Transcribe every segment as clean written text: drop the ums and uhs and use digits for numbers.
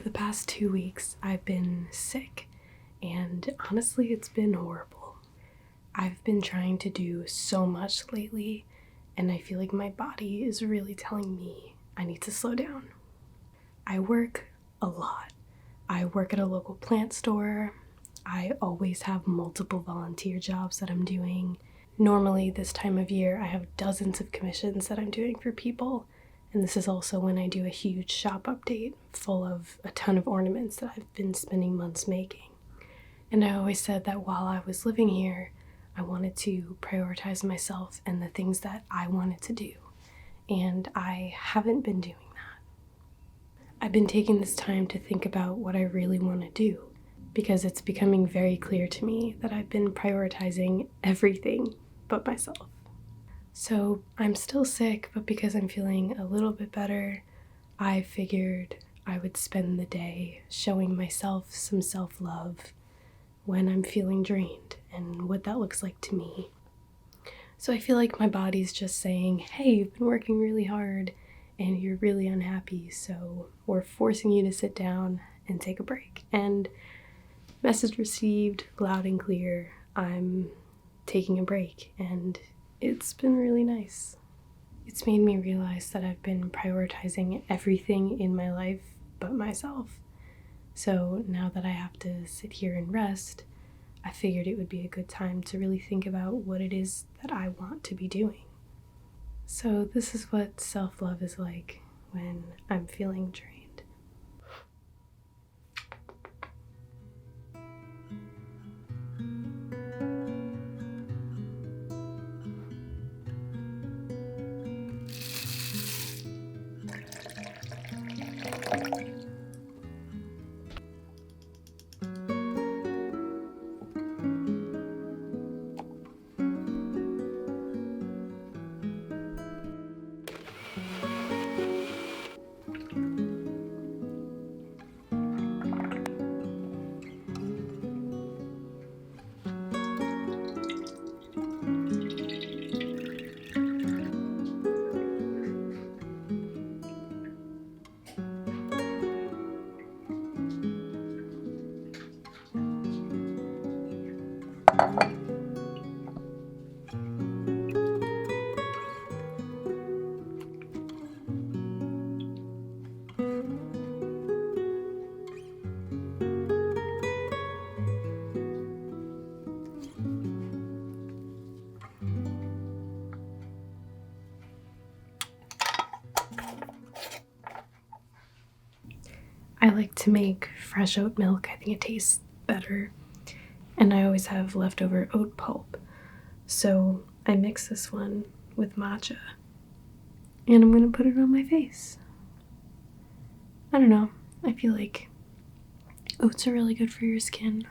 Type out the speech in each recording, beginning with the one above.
the past 2 weeks, I've been sick, and honestly, it's been horrible. I've been trying to do so much lately, and I feel like my body is really telling me I need to slow down. I work a lot. I work at a local plant store. I always have multiple volunteer jobs that I'm doing. Normally, this time of year, I have dozens of commissions that I'm doing for people. And this is also when I do a huge shop update full of a ton of ornaments that I've been spending months making. And I always said that while I was living here, I wanted to prioritize myself and the things that I wanted to do. And I haven't been doing that. I've been taking this time to think about what I really want to do, because it's becoming very clear to me that I've been prioritizing everything but myself. So I'm still sick, but because I'm feeling a little bit better, I figured I would spend the day showing myself some self-love when I'm feeling drained and what that looks like to me. So I feel like my body's just saying, hey, you've been working really hard and you're really unhappy, so we're forcing you to sit down and take a break. And message received loud and clear, I'm taking a break, and it's been really nice. It's made me realize that I've been prioritizing everything in my life but myself. So now that I have to sit here and rest, I figured it would be a good time to really think about what it is that I want to be doing. So this is what self-love is like when I'm feeling drained. I like to make fresh oat milk. I think it tastes better. And I always have leftover oat pulp. So I mix this one with matcha. And I'm going to put it on my face. I don't know. I feel like oats are really good for your skin.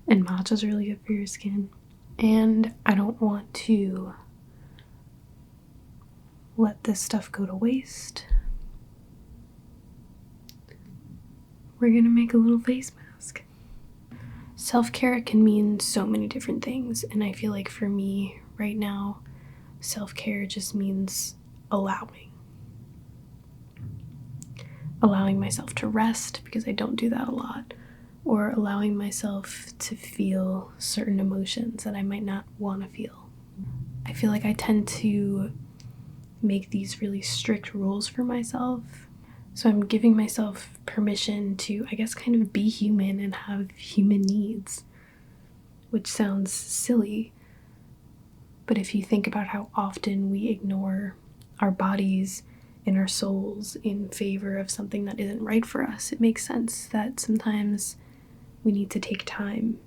And matcha's really good for your skin. And I don't want to let this stuff go to waste. We're gonna make a little face mask. Self-care can mean so many different things, and I feel like for me right now, self-care just means allowing myself to rest, because I don't do that a lot, or allowing myself to feel certain emotions that I might not want to feel. I feel like I tend to make these really strict rules for myself. So I'm giving myself permission to, I guess, kind of be human and have human needs, which sounds silly. But if you think about how often we ignore our bodies and our souls in favor of something that isn't right for us, it makes sense that sometimes we need to take time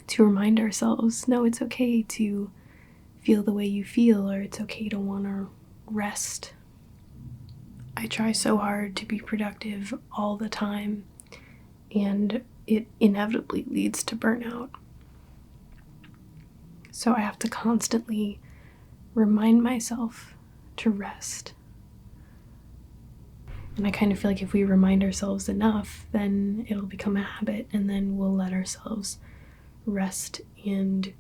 to remind ourselves, no, it's okay to feel the way you feel, or it's okay to want to rest. I try so hard to be productive all the time, and it inevitably leads to burnout. So I have to constantly remind myself to rest. And I kind of feel like if we remind ourselves enough, then it'll become a habit, and then we'll let ourselves rest and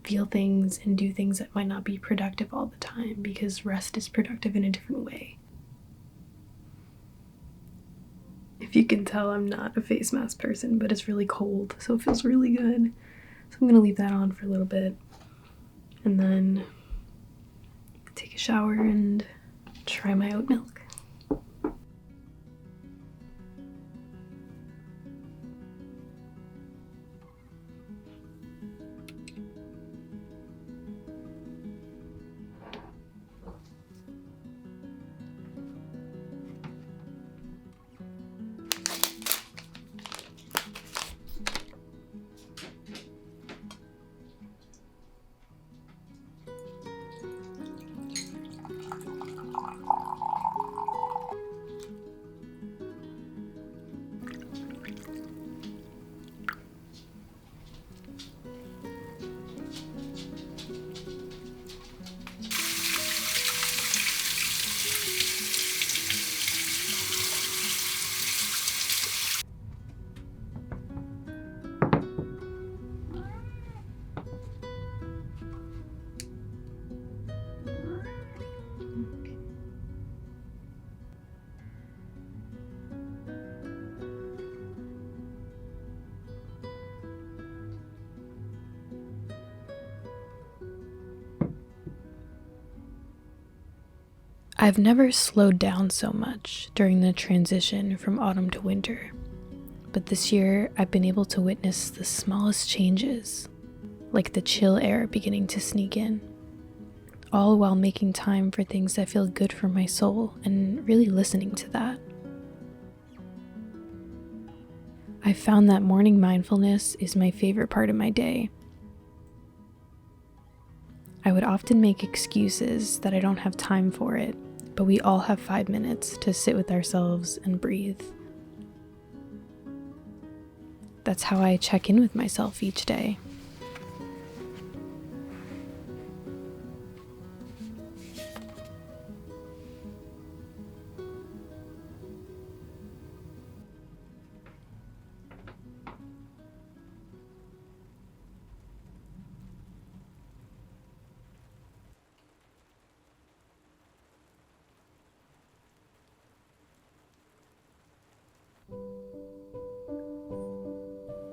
feel things and do things that might not be productive all the time, because rest is productive in a different way. If you can tell, I'm not a face mask person, but it's really cold, so it feels really good. So I'm gonna leave that on for a little bit and then take a shower and try my oat milk. I've never slowed down so much during the transition from autumn to winter, but this year I've been able to witness the smallest changes, like the chill air beginning to sneak in, all while making time for things that feel good for my soul and really listening to that. I've found that morning mindfulness is my favorite part of my day. I would often make excuses that I don't have time for it, but we all have 5 minutes to sit with ourselves and breathe. That's how I check in with myself each day.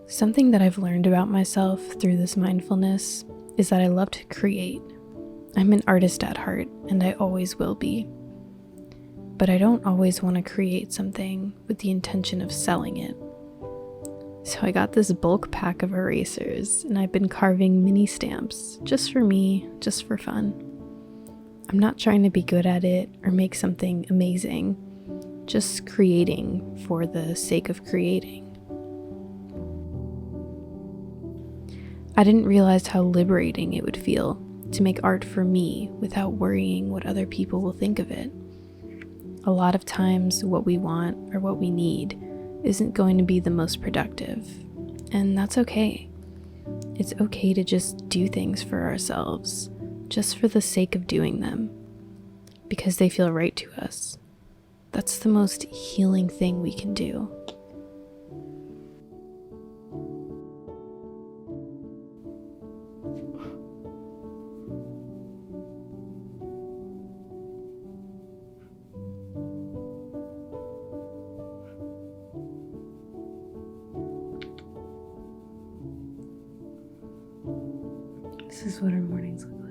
Something that I've learned about myself through this mindfulness is that I love to create. I'm an artist at heart, and I always will be. But I don't always want to create something with the intention of selling it. So I got this bulk pack of erasers, and I've been carving mini stamps, just for me, just for fun. I'm not trying to be good at it or make something amazing, just creating for the sake of creating. I didn't realize how liberating it would feel to make art for me without worrying what other people will think of it. A lot of times what we want or what we need isn't going to be the most productive, and that's okay. It's okay to just do things for ourselves, just for the sake of doing them, because they feel right to us. That's the most healing thing we can do. This is what our mornings look like.